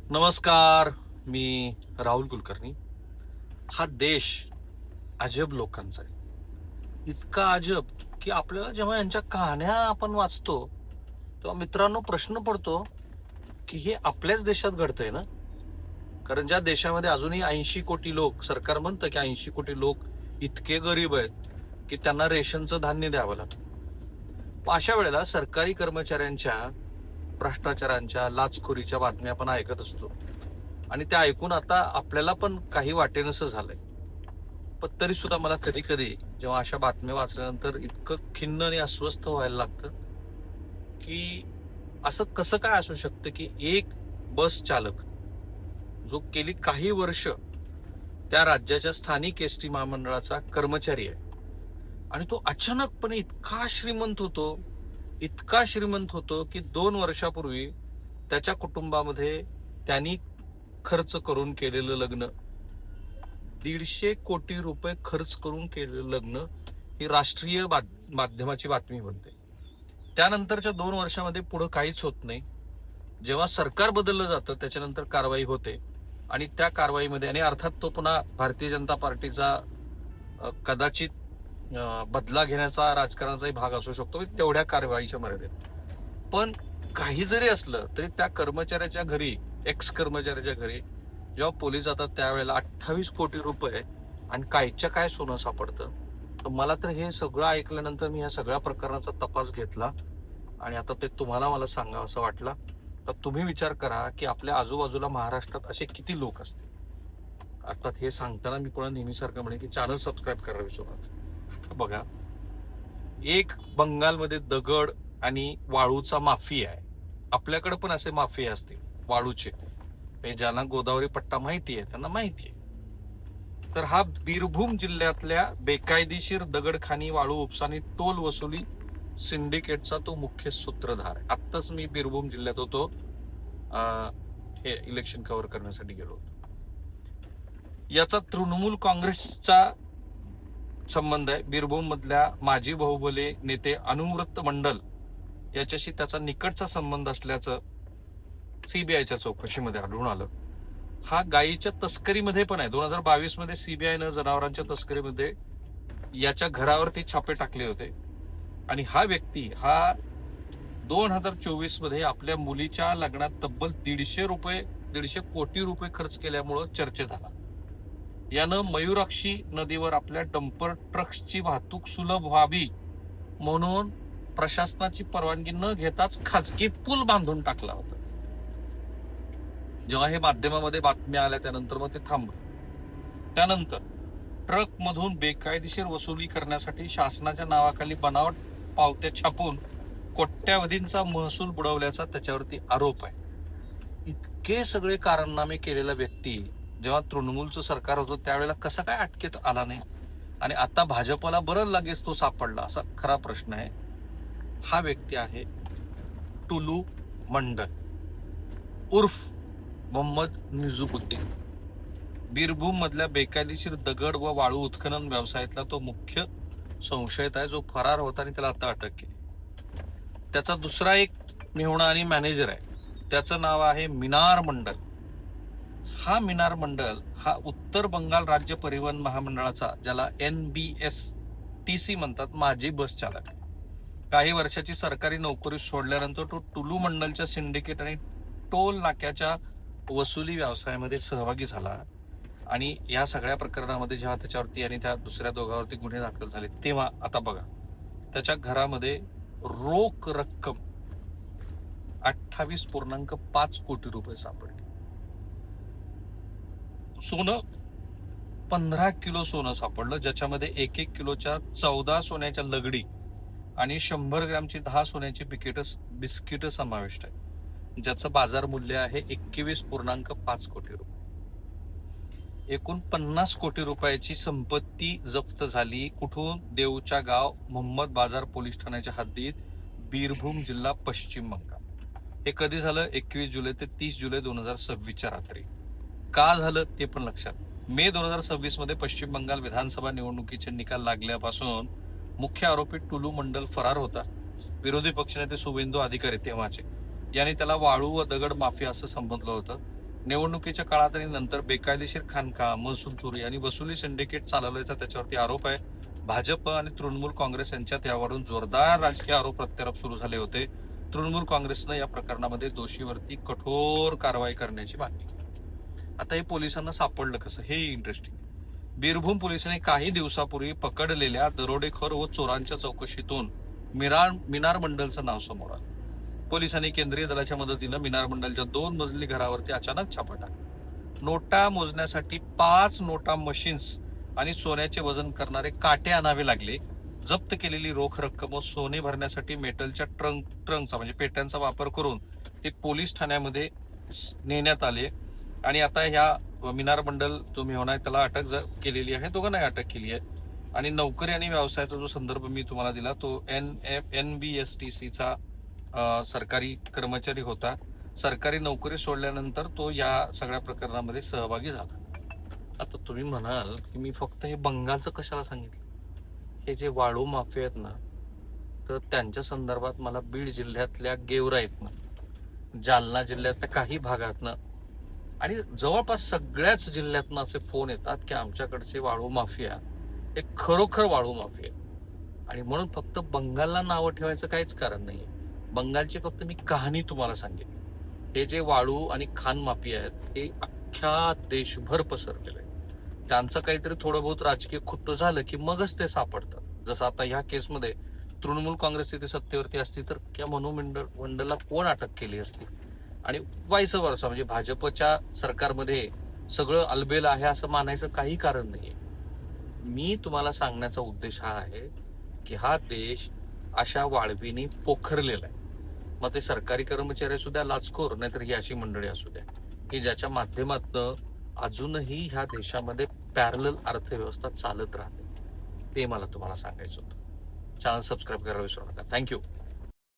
नमस्कार. मी राहुल कुलकर्णी. हा देश अजब लोकांचा आहे. इतका अजब की आपल्याला जेव्हा यांच्या कहाण्या आपण वाचतो तेव्हा मित्रांनो प्रश्न पडतो की हे आपल्याच देशात घडतंय ना. कारण ज्या देशामध्ये अजूनही 80 कोटी लोक, सरकार म्हणतं की 80 कोटी लोक इतके गरीब आहेत की त्यांना रेशनचं धान्य द्यावं लागतं. अशा वेळेला सरकारी कर्मचाऱ्यांच्या भ्रष्टाचारांच्या, लाचखोरीच्या बातम्या आपण ऐकत असतो आणि त्या ऐकून आता आपल्याला पण काही वाटेनसं झालंय. पण तरी सुद्धा मला कधी कधी जेव्हा अशा बातम्या वाचल्यानंतर इतकं खिन्न आणि अस्वस्थ व्हायला लागतं की असं कसं काय असू शकतं की एक बस चालक जो गेली काही वर्ष त्या राज्याच्या स्थानिक एसटी महामंडळाचा कर्मचारी आहे आणि तो अचानकपणे इतका श्रीमंत होतो की 2 वर्षापूर्वी त्याच्या कुटुंबामध्ये त्यांनी खर्च करून केलेलं लग्न, 150 कोटी रुपये खर्च करून केलेलं लग्न, ही राष्ट्रीय माध्यमाची बातमी बनते. त्यानंतरच्या 2 वर्षामध्ये पुढे काहीच होत नाही. जेव्हा सरकार बदललं जातं त्याच्यानंतर कारवाई होते आणि त्या कारवाईमध्ये, आणि अर्थात तो पुन्हा भारतीय जनता पार्टीचा कदाचित बदला घेण्याचा राजकारणाचाही भाग असू शकतो तेवढ्या कारवाईच्या मर्यादेत. पण काही जरी असलं तरी त्या कर्मचाऱ्याच्या घरी, एक्स कर्मचाऱ्याच्या घरी जेव्हा पोलीस जातात त्यावेळेला 28 कोटी रुपये आणि कायच्या काय सोनं सापडतं. तर मला तर हे सगळं ऐकल्यानंतर मी ह्या सगळ्या प्रकरणाचा तपास घेतला आणि आता ते तुम्हाला मला सांगावं असं वाटलं. तर तुम्ही विचार करा की आपल्या आजूबाजूला महाराष्ट्रात असे किती लोक असतील. अर्थात हे सांगताना मी पुन्हा नेहमीसारखं म्हणेन की चॅनल सबस्क्राईब करायला विसरू नका. बघा, एक बंगालमध्ये दगड आणि वाळूचा माफिया आहे. आपल्याकडे पण असे माफिया असतील वाळूचे, ज्यांना गोदावरी पट्टा माहिती आहे त्यांना माहिती आहे. तर हा बीरभूम जिल्ह्यातल्या बेकायदेशीर दगडखानी, वाळू उपसानी, टोल वसुली सिंडिकेटचा तो मुख्य सूत्रधार आहे. आत्ताच मी बीरभूम जिल्ह्यात होतो, हे इलेक्शन कव्हर करण्यासाठी गेलो होतो. याचा तृणमूल काँग्रेसचा संबंध आहे. बीरभूम मधल्या माजी बाहुबली नेते अनुव्रत मंडल याच्याशी त्याचा निकटचा संबंध असल्याचं सीबीआयच्या चौकशीमध्ये आढळून आलं. हा गायीच्या तस्करीमध्ये पण आहे. 2022 मध्ये सीबीआयनं जनावरांच्या तस्करीमध्ये याच्या घरावरती छापे टाकले होते आणि हा व्यक्ती 2024 मध्ये आपल्या मुलीच्या लग्नात तब्बल 150 कोटी रुपये खर्च केल्यामुळं चर्चेत आला. यानं मयुराक्षी नदीवर आपल्या डंपर ट्रक्सची वाहतूक सुलभ व्हावी म्हणून प्रशासनाची परवानगी न घेताच खाजगी पूल बांधून टाकला होता. जेव्हा हे माध्यमामध्ये बातम्या आल्या त्यानंतर मग ते थांबलं. त्यानंतर ट्रक मधून बेकायदेशीर वसुली करण्यासाठी शासनाच्या नावाखाली बनावट पावत्या छापून कोट्यावधींचा महसूल बुडवल्याचा त्याच्यावरती आरोप आहे. इतके सगळे कारनामे केलेला व्यक्ती जेव्हा तृणमूलचं सरकार होतं त्यावेळेला कसा काय अटकेत आला नाही आणि आता भाजपला बरं लगेच तो सापडला, असा खरा प्रश्न आहे. हा व्यक्ती आहे टुलू मंडल उर्फ मोहम्मद निजुमुद्दीन. बीरभूम मधल्या बेकायदेशीर दगड व वाळू उत्खनन व्यवसायातला तो मुख्य संशयित आहे, जो फरार होता आणि त्याला आता अटक केली. त्याचा दुसरा एक मेहुणा आणि मॅनेजर आहे, त्याचं नाव आहे मिनार मंडल. हा मिनार मंडल हा उत्तर बंगाल राज्य परिवहन महामंडळाचा, ज्याला NBSTC म्हणतात, माझी बस चालक आहे. काही वर्षाची सरकारी नोकरी सोडल्यानंतर तो टुलू मंडलच्या सिंडिकेट आणि टोल नाक्याच्या वसुली व्यवसायामध्ये सहभागी झाला आणि या सगळ्या प्रकरणामध्ये जेव्हा त्याच्यावरती आणि त्या दुसऱ्या दोघांवरती गुन्हे दाखल झाले तेव्हा आता बघा, त्याच्या घरामध्ये रोख रक्कम 28.5 कोटी रुपये सापडले. सोनं 15 किलो सोनं सापडलं, ज्याच्यामध्ये 1 किलोच्या 14 सोन्याच्या लगडी आणि 100 ग्रॅमची 10 सोन्याची बिस्किट समाविष्ट आहे, ज्याचं बाजार मूल्य आहे 21.5 कोटी रुपये. एकूण 50 कोटी रुपयाची संपत्ती जप्त झाली. कुठून? देऊच्या गाव, मोहम्मद बाजार पोलीस ठाण्याच्या हद्दीत, बीरभूम जिल्हा, पश्चिम बंगाल. हे कधी झालं? 21 जुलै ते 30 जुलै 2026 रात्री. का झालं ते पण लक्षात. मे 2026 मध्ये पश्चिम बंगाल विधानसभा निवडणुकीचे निकाल लागल्यापासून मुख्य आरोपी टुलू मंडल फरार होता. विरोधी पक्षनेते शुभेंदू अधिकारी तेव्हाचे यांनी त्याला वाळू व दगड माफिया असं संबोधलं होतं. निवडणुकीच्या काळात आणि नंतर बेकायदेशीर खाणकाम, महसूल चोरी आणि वसुली सिंडिकेट चालवल्याचा त्याच्यावरती आरोप आहे. भाजप आणि तृणमूल काँग्रेस यांच्यात यावरून जोरदार राजकीय आरोप प्रत्यारोप सुरू झाले होते. तृणमूल काँग्रेसनं या प्रकरणामध्ये दोषीवरती कठोर कारवाई करण्याची मागणी केली. आता हे पोलिसांना सापडलं कसं, हे इंटरेस्टिंग. बीरभूम पोलिसांनी काही दिवसापूर्वी पकडलेल्या दरोडेखोर व चोरांच्या चौकशीतून मिनार मंडलचं नाव समोर आलं. पोलिसांनी केंद्रीय दलाच्या मदतीनं मिनार मंडलच्या 2 मजली घरावरती अचानक छापा टाकला. नोटा मोजण्यासाठी 5 नोटा मशीन्स आणि सोन्याचे वजन करणारे काटे आणावे लागले. जप्त केलेली रोख रक्कम व सोने भरण्यासाठी मेटलच्या ट्रंकचा म्हणजे पेट्यांचा वापर करून ते पोलीस ठाण्यामध्ये नेण्यात आले. आणि आता ह्या मिनार मंडल तुम्ही होणार त्याला अटक केलेली आहे, दोघांनाही अटक केली आहे. आणि नोकरी आणि व्यवसायाचा जो संदर्भ मी तुम्हाला दिला तो NBSTCचा सरकारी कर्मचारी होता. सरकारी नोकरी सोडल्यानंतर तो या सगळ्या प्रकरणामध्ये सहभागी झाला. आता तुम्ही म्हणाल की मी फक्त हे बंगालचं कशाला सांगितलं, हे जे वाळू माफिया आहेत ना, तर त्यांच्या संदर्भात मला बीड जिल्ह्यातल्या गेवराईतनं, जालना जिल्ह्यातल्या काही भागातनं आणि जवळपास सगळ्याच जिल्ह्यातनं असे फोन येतात की आमच्याकडचे वाळू माफिया हे खरोखर वाळू माफिया. आणि म्हणून फक्त बंगालला नावं ठेवायचं काहीच कारण नाहीये. बंगालची फक्त मी कहाणी तुम्हाला सांगितली. हे जे वाळू आणि खान माफिया आहेत हे अख्ख्या देशभर पसरलेले आहेत. त्यांचं काहीतरी थोडं बहुत राजकीय खुट्ट झालं की मगच ते सापडतात. जसं आता ह्या केसमध्ये तृणमूल काँग्रेस तिथे सत्तेवरती असती तर त्या मंडलला कोण अटक केली असती, आणि वाईस वर्सा म्हणजे भाजपच्या सरकारमध्ये सगळं अलबेल आहे असं मानायचं काही कारण नाहीये. मी तुम्हाला सांगण्याचा उद्देश हा आहे की हा देश अशा वाळवीने पोखरलेला आहे. मग ते सरकारी कर्मचारी असू द्या, लाचखोर, नाहीतर ही अशी मंडळी असू द्या की ज्याच्या माध्यमातून अजूनही ह्या देशामध्ये पॅरलल अर्थव्यवस्था चालत राहते. ते मला तुम्हाला सांगायचं होतं. चॅनल सबस्क्राईब करायला विसरू नका. थँक्यू.